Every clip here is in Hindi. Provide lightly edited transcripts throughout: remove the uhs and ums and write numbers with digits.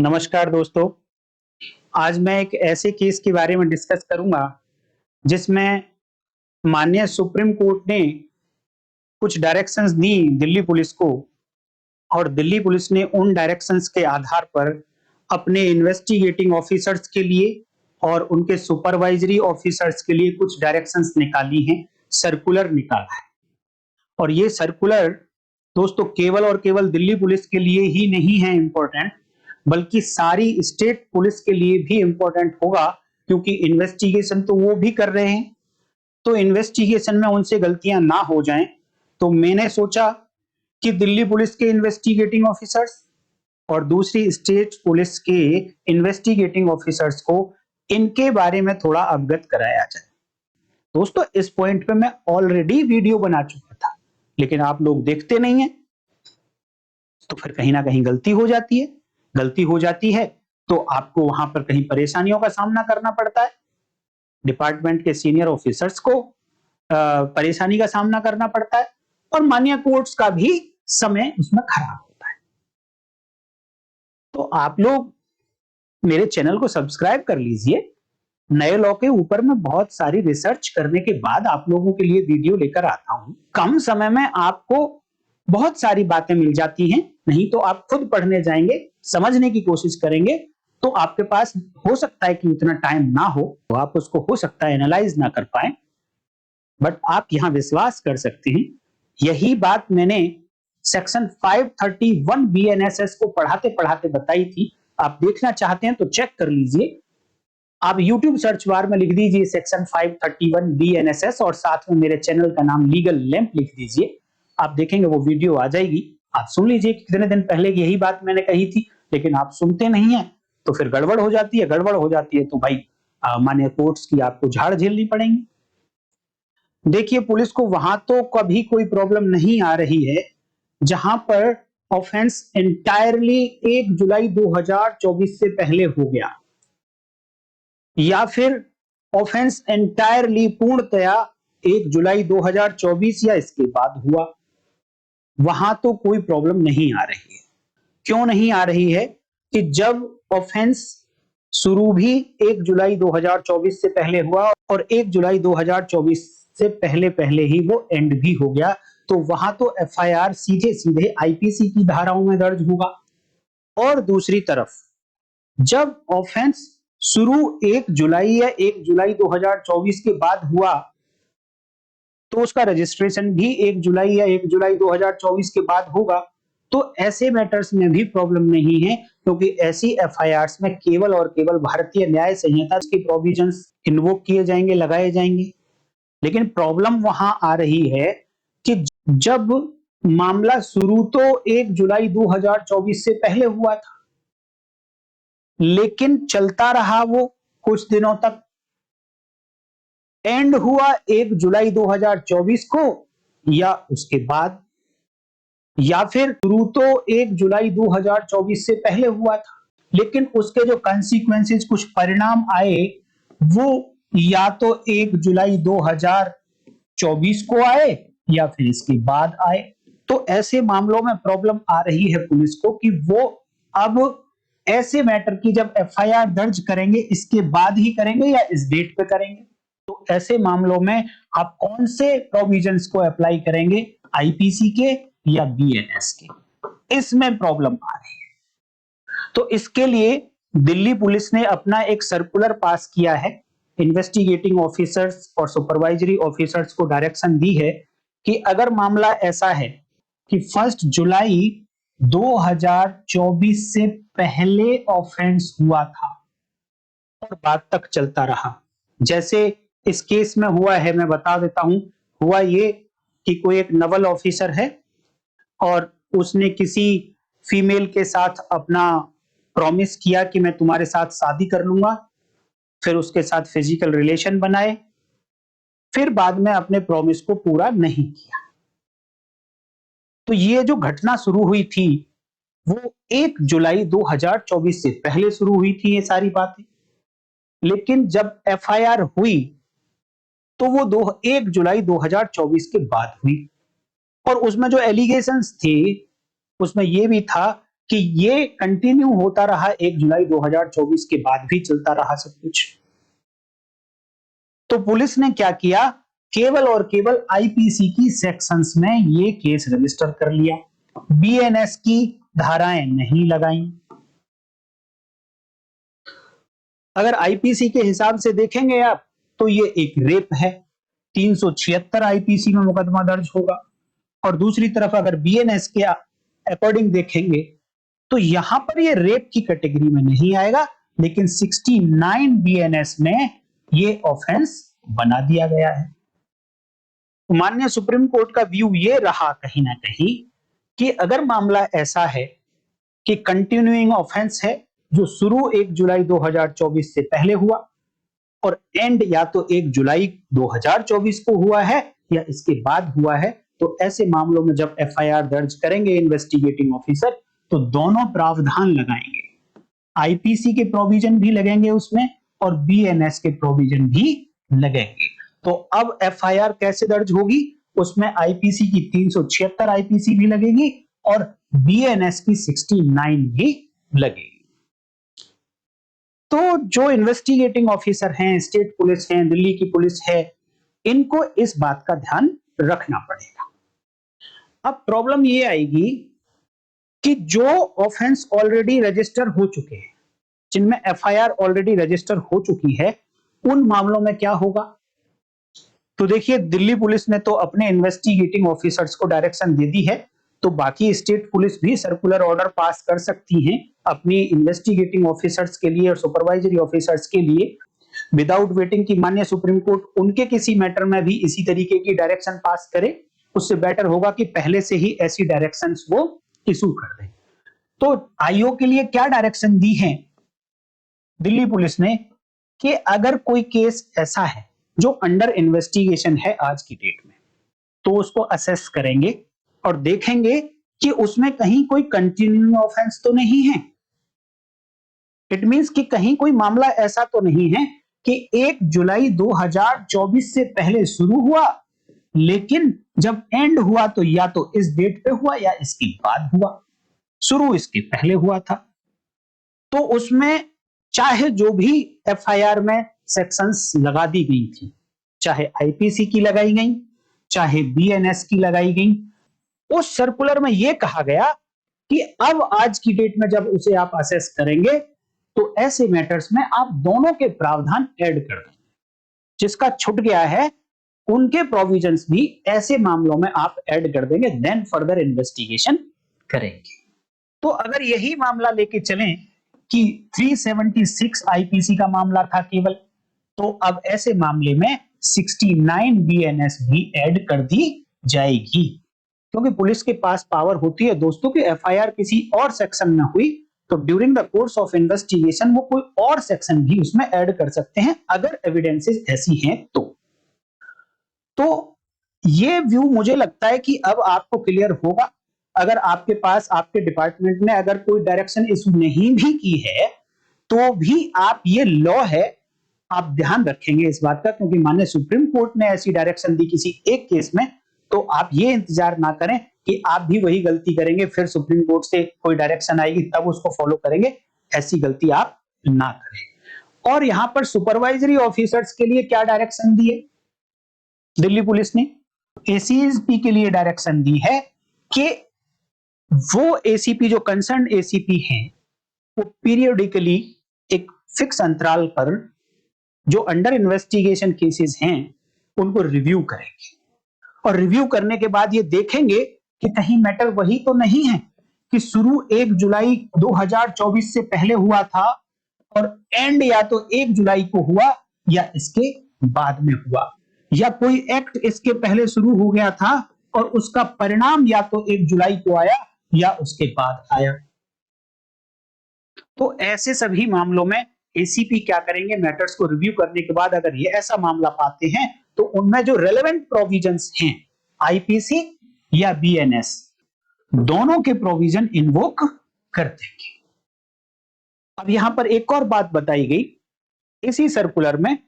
नमस्कार दोस्तों। आज मैं एक ऐसे केस के बारे में डिस्कस करूंगा जिसमें माननीय सुप्रीम कोर्ट ने कुछ डायरेक्शंस दी दिल्ली पुलिस को और दिल्ली पुलिस ने उन डायरेक्शंस के आधार पर अपने इन्वेस्टिगेटिंग ऑफिसर्स के लिए और उनके सुपरवाइजरी ऑफिसर्स के लिए कुछ डायरेक्शंस निकाली हैं, सर्कुलर निकाला है। और ये सर्कुलर दोस्तों केवल और केवल दिल्ली पुलिस के लिए ही नहीं है इंपॉर्टेंट, बल्कि सारी स्टेट पुलिस के लिए भी इंपॉर्टेंट होगा, क्योंकि इन्वेस्टिगेशन तो वो भी कर रहे हैं। तो इन्वेस्टिगेशन में उनसे गलतियां ना हो जाएं, तो मैंने सोचा कि दिल्ली पुलिस के इन्वेस्टिगेटिंग ऑफिसर्स और दूसरी स्टेट पुलिस के इन्वेस्टिगेटिंग ऑफिसर्स को इनके बारे में थोड़ा अवगत कराया जाए। दोस्तों इस पॉइंट पे मैं ऑलरेडी वीडियो बना चुका था, लेकिन आप लोग देखते नहीं हैं, तो फिर कहीं ना कहीं गलती हो जाती है। गलती हो जाती है तो आपको वहां पर कहीं परेशानियों का सामना करना पड़ता है, डिपार्टमेंट के सीनियर ऑफिसर्स को परेशानी का सामना करना पड़ता है और माननीय कोर्ट्स का भी समय उसमें खराब होता है। तो आप लोग मेरे चैनल को सब्सक्राइब कर लीजिए। नए लॉ के ऊपर मैं बहुत सारी रिसर्च करने के बाद आप लोगों के लिए वीडियो लेकर आता हूं। कम समय में आपको बहुत सारी बातें मिल जाती हैं, नहीं तो आप खुद पढ़ने जाएंगे, समझने की कोशिश करेंगे, तो आपके पास हो सकता है कि उतना टाइम ना हो, तो आप उसको हो सकता है एनालाइज ना कर पाए, बट आप यहां विश्वास कर सकते हैं। यही बात मैंने सेक्शन 531 बीएनएसएस को पढ़ाते पढ़ाते बताई थी। आप देखना चाहते हैं तो चेक कर लीजिए। आप YouTube सर्च बार में लिख दीजिए सेक्शन 531 बीएनएसएस और साथ में मेरे चैनल का नाम लीगल लैंप लिख दीजिए। आप देखेंगे वो वीडियो आ जाएगी। आप सुन लीजिए कि कितने दिन पहले यही बात मैंने कही थी, लेकिन आप सुनते नहीं है तो फिर गड़बड़ हो जाती है। गड़बड़ हो जाती है तो भाई माननीय कोर्ट्स की आपको झाड़ झेलनी पड़ेगी। देखिए, पुलिस को वहां तो कभी कोई प्रॉब्लम नहीं आ रही है जहां पर ऑफेंस एंटायरली 1 जुलाई 2024 से पहले हो गया, या फिर ऑफेंस एंटायरली पूर्णतया 1 जुलाई 2024 या इसके बाद हुआ। वहां तो कोई प्रॉब्लम नहीं आ रही है। क्यों नहीं आ रही है? कि जब ऑफेंस शुरू भी 1 जुलाई 2024 से पहले हुआ और 1 जुलाई 2024 से पहले पहले ही वो एंड भी हो गया, तो वहां तो एफआईआर सीधे सीधे आईपीसी की धाराओं में दर्ज होगा। और दूसरी तरफ जब ऑफेंस शुरू 1 जुलाई या 1 जुलाई 2024 के बाद हुआ, तो उसका रजिस्ट्रेशन भी 1 जुलाई या 1 जुलाई 2024 के बाद होगा। तो ऐसे मैटर्स में भी प्रॉब्लम नहीं है, क्योंकि ऐसी एफआईआर्स में केवल और केवल भारतीय न्याय संहिता के प्रोविजंस इन्वोक किए जाएंगे, लगाए जाएंगे। लेकिन प्रॉब्लम वहां आ रही है कि जब मामला शुरू तो 1 जुलाई 2024 से पहले हुआ था, लेकिन चलता रहा वो कुछ दिनों तक, एंड हुआ 1 जुलाई 2024 को या उसके बाद, या फिर शुरू तो 1 जुलाई 2024 से पहले हुआ था, लेकिन उसके जो कंसीक्वेंसेस, कुछ परिणाम आए, वो या तो 1 जुलाई 2024 को आए या फिर इसके बाद आए। तो ऐसे मामलों में प्रॉब्लम आ रही है पुलिस को कि वो अब ऐसे मैटर की जब एफआईआर दर्ज करेंगे, इसके बाद ही करेंगे या इस डेट पे करेंगे। तो ऐसे मामलों में आप कौन से प्रोविजंस को अप्लाई करेंगे, आईपीसी के या बीएनएस के? इसमें प्रॉब्लम आ रही है। तो इसके लिए दिल्ली पुलिस ने अपना एक सर्कुलर पास किया है। इन्वेस्टिगेटिंग ऑफिसर्स और सुपरवाइजरी ऑफिसर्स को डायरेक्शन दी है कि अगर मामला ऐसा है कि 1 जुलाई 2024 से पहले ऑफेंस हुआ था और बाद तक चलता रहा, जैसे इस केस में हुआ है, मैं बता देता हूं। हुआ ये कि कोई एक नवल ऑफिसर है और उसने किसी फीमेल के साथ अपना प्रॉमिस किया कि मैं तुम्हारे साथ शादी कर लूंगा, फिर उसके साथ फिजिकल रिलेशन बनाए, फिर बाद में अपने प्रॉमिस को पूरा नहीं किया। तो ये जो घटना शुरू हुई थी वो 1 जुलाई 2024 से पहले शुरू हुई थी, ये सारी बातें। लेकिन जब एफआईआर हुई तो वो 1 जुलाई 2024 के बाद हुई, और उसमें जो एलिगेशंस थे उसमें ये भी था कि ये कंटिन्यू होता रहा 1 जुलाई 2024 के बाद भी चलता रहा सब कुछ। तो पुलिस ने क्या किया, केवल और केवल आईपीसी की सेक्शंस में ये केस रजिस्टर कर लिया, बीएनएस की धाराएं नहीं लगाई। अगर आईपीसी के हिसाब से देखेंगे आप तो ये एक रेप है, 376 आईपीसी में मुकदमा दर्ज होगा। और दूसरी तरफ अगर बीएनएस के अकॉर्डिंग देखेंगे तो यहां पर ये रेप की कैटेगरी में नहीं आएगा, लेकिन 69 बीएनएस में ये ऑफेंस बना दिया गया है। माननीय सुप्रीम कोर्ट का व्यू ये रहा कहीं ना कहीं कि अगर मामला ऐसा है कि कंटिन्यूइंग ऑफेंस है जो शुरू 1 जुलाई 2024 से पहले हुआ और एंड या तो 1 जुलाई 2024 को हुआ है या इसके बाद हुआ है, तो ऐसे मामलों में जब एफआईआर दर्ज करेंगे इन्वेस्टिगेटिंग ऑफिसर तो दोनों प्रावधान लगाएंगे, आईपीसी के प्रोविजन भी लगेंगे उसमें और बीएनएस के प्रोविजन भी लगेंगे। तो अब एफआईआर कैसे दर्ज होगी, उसमें आईपीसी की 376 आईपीसी भी लगेगी और बीएनएस की 69 भी लगेगी। तो जो इन्वेस्टिगेटिंग ऑफिसर हैं, स्टेट पुलिस है, दिल्ली की पुलिस है, इनको इस बात का ध्यान रखना पड़ेगा। अब प्रॉब्लम ये आएगी कि जो ऑफेंस ऑलरेडी रजिस्टर हो चुके हैं, जिनमें एफआईआर ऑलरेडी रजिस्टर हो चुकी है, उन मामलों में क्या होगा। तो देखिए, दिल्ली पुलिस ने तो अपने इन्वेस्टिगेटिंग ऑफिसर्स को डायरेक्शन दे दी है, तो बाकी स्टेट पुलिस भी सर्कुलर ऑर्डर पास कर सकती हैं अपनी इन्वेस्टिगेटिंग ऑफिसर्स के लिए और सुपरवाइजरी ऑफिसर्स के लिए, विदाउट वेटिंग की माननीय सुप्रीम कोर्ट उनके किसी मैटर में भी इसी तरीके की डायरेक्शन पास करे। उससे बेटर होगा कि पहले से ही ऐसी डायरेक्शंस वो इशू कर दें। तो आईओ के लिए क्या डायरेक्शन दी है दिल्ली पुलिस ने कि अगर कोई केस ऐसा है जो अंडर इन्वेस्टिगेशन है आज की डेट में, तो उसको असेस करेंगे और देखेंगे कि उसमें कहीं कोई कंटिन्यूइंग ऑफेंस तो नहीं है। इट मींस कि कहीं कोई मामला ऐसा तो नहीं है कि 1 जुलाई 2024 से पहले शुरू हुआ लेकिन जब एंड हुआ तो या तो इस डेट पे हुआ या इसके बाद हुआ, शुरू इसके पहले हुआ था। तो उसमें चाहे जो भी एफआईआर में सेक्शंस लगा दी गई थी, चाहे आईपीसी की लगाई गई, चाहे बीएनएस की लगाई गई, उस सर्कुलर में यह कहा गया कि अब आज की डेट में जब उसे आप असेस करेंगे तो ऐसे मैटर्स में आप दोनों के प्रावधान ऐड कर दें। जिसका छूट गया है उनके प्रोविजंस भी ऐसे मामलों में आप ऐड कर देंगे, देन फर्दर इन्वेस्टिगेशन करेंगे। तो अगर यही मामला लेके चलें कि 376 आईपीसी का मामला था केवल, तो अब ऐसे मामले में 69 बीएनएस भी ऐड कर दी जाएगी, क्योंकि पुलिस के पास पावर होती है दोस्तों की एफआईआर किसी और सेक्शन में हुई तो during the course of investigation वो कोई और सेक्शन भी उसमें ऐड कर सकते हैं अगर एविडेंसेस ऐसी हैं तो ये व्यू मुझे लगता है कि अब आपको क्लियर होगा। अगर आपके पास आपके डिपार्टमेंट ने अगर कोई डायरेक्शन इशू नहीं भी की है तो भी आप ये लॉ है आप ध्यान रखेंगे इस बात का, क्योंकि माननीय सुप्रीम कोर्ट ने ऐसी डायरेक्शन दी किसी एक केस में, तो आप ये इंतजार ना करें कि आप भी वही गलती करेंगे, फिर सुप्रीम कोर्ट से कोई डायरेक्शन आएगी तब उसको फॉलो करेंगे, ऐसी गलती आप ना करें। और यहां पर सुपरवाइजरी ऑफिसर्स के लिए क्या डायरेक्शन दी है दिल्ली पुलिस ने, एसीपी के लिए डायरेक्शन दी है कि वो एसीपी जो कंसर्न एसीपी हैं वो पीरियडिकली एक फिक्स अंतराल पर जो अंडर इन्वेस्टिगेशन केसेस हैं उनको रिव्यू करेंगे और रिव्यू करने के बाद ये देखेंगे कि कहीं मैटर वही तो नहीं है कि शुरू 1 जुलाई 2024 से पहले हुआ था और एंड या तो 1 जुलाई को हुआ या इसके बाद में हुआ, या कोई एक्ट इसके पहले शुरू हो गया था और उसका परिणाम या तो 1 जुलाई को आया या उसके बाद आया। तो ऐसे सभी मामलों में एसीपी क्या करेंगे, मैटर्स को रिव्यू करने के बाद अगर ये ऐसा मामला पाते हैं तो उनमें जो रेलेवेंट प्रोविजंस हैं आईपीसी या बीएनएस दोनों के प्रोविजन इन्वोक कर देंगे। अब यहां पर एक और बात बताई गई इसी सर्कुलर में,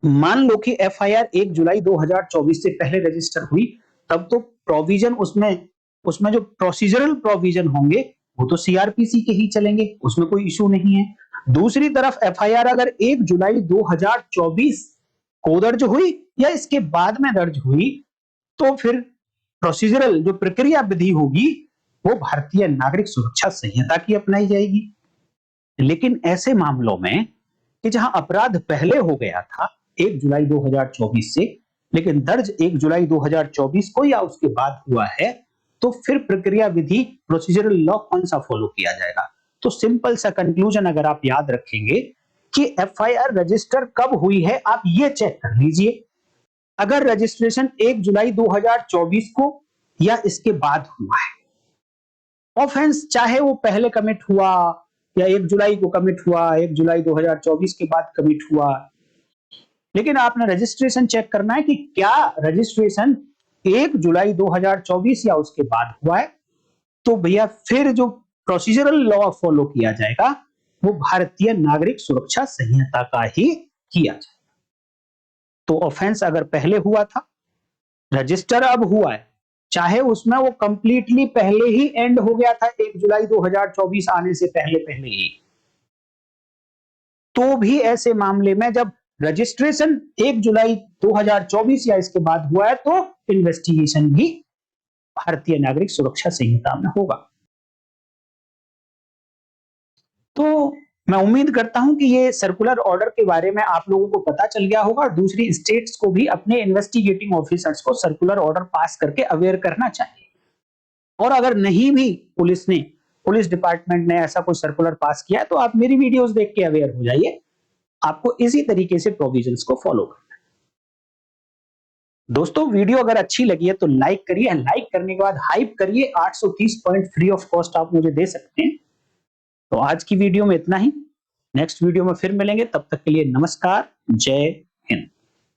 मान लो कि एफआईआर 1 जुलाई 2024 से पहले रजिस्टर हुई, तब तो प्रोविजन उसमें जो प्रोसीजरल प्रोविजन होंगे वो तो सीआरपीसी के ही चलेंगे, उसमें कोई इशू नहीं है। दूसरी तरफ एफआईआर अगर 1 जुलाई 2024 को दर्ज हुई या इसके बाद में दर्ज हुई तो फिर प्रोसीजरल जो प्रक्रिया विधि होगी वो भारतीय नागरिक सुरक्षा संहिता की अपनाई जाएगी। लेकिन ऐसे मामलों में कि जहां अपराध पहले हो गया था 1 जुलाई 2024 से, लेकिन दर्ज 1 जुलाई 2024 को या उसके बाद हुआ है, तो फिर प्रक्रिया विधि प्रोसीजरल लॉ कौन सा फॉलो किया जाएगा? तो सिंपल सा कंक्लूजन अगर आप याद रखेंगे कि एफआईआर रजिस्टर कब हुई है, आप ये चेक कर लीजिए। अगर रजिस्ट्रेशन 1 जुलाई 2024 को या इसके बाद हुआ है, ऑफेंस चाहे वो पहले कमिट हुआ या 1 जुलाई को कमिट हुआ, 1 जुलाई 2024 के बाद कमिट हुआ, लेकिन आपने रजिस्ट्रेशन चेक करना है कि क्या रजिस्ट्रेशन 1 जुलाई 2024 या उसके बाद हुआ है, तो भैया फिर जो प्रोसीजरल लॉ फॉलो किया जाएगा वो भारतीय नागरिक सुरक्षा संहिता का ही किया जाएगा। तो ऑफेंस अगर पहले हुआ था, रजिस्टर अब हुआ है, चाहे उसमें वो कंप्लीटली पहले ही एंड हो गया था 1 जुलाई 2024 आने से पहले पहले ही, तो भी ऐसे मामले में जब रजिस्ट्रेशन 1 जुलाई 2024 या इसके बाद हुआ है तो इन्वेस्टिगेशन भी भारतीय नागरिक सुरक्षा संहिता में होगा। तो मैं उम्मीद करता हूं कि ये सर्कुलर ऑर्डर के बारे में आप लोगों को पता चल गया होगा और दूसरी स्टेट्स को भी अपने इन्वेस्टिगेटिंग ऑफिसर्स को सर्कुलर ऑर्डर पास करके अवेयर करना चाहिए। और अगर नहीं भी पुलिस डिपार्टमेंट ने ऐसा कोई सर्कुलर पास किया तो आप मेरी वीडियोस देख के अवेयर हो जाइए। आपको इसी तरीके से प्रोविजंस को फॉलो करना है। दोस्तों, वीडियो अगर अच्छी लगी है तो लाइक करिए, लाइक करने के बाद हाइप करिए। 830 पॉइंट फ्री ऑफ कॉस्ट आप मुझे दे सकते हैं। तो आज की वीडियो में इतना ही, नेक्स्ट वीडियो में फिर मिलेंगे, तब तक के लिए नमस्कार, जय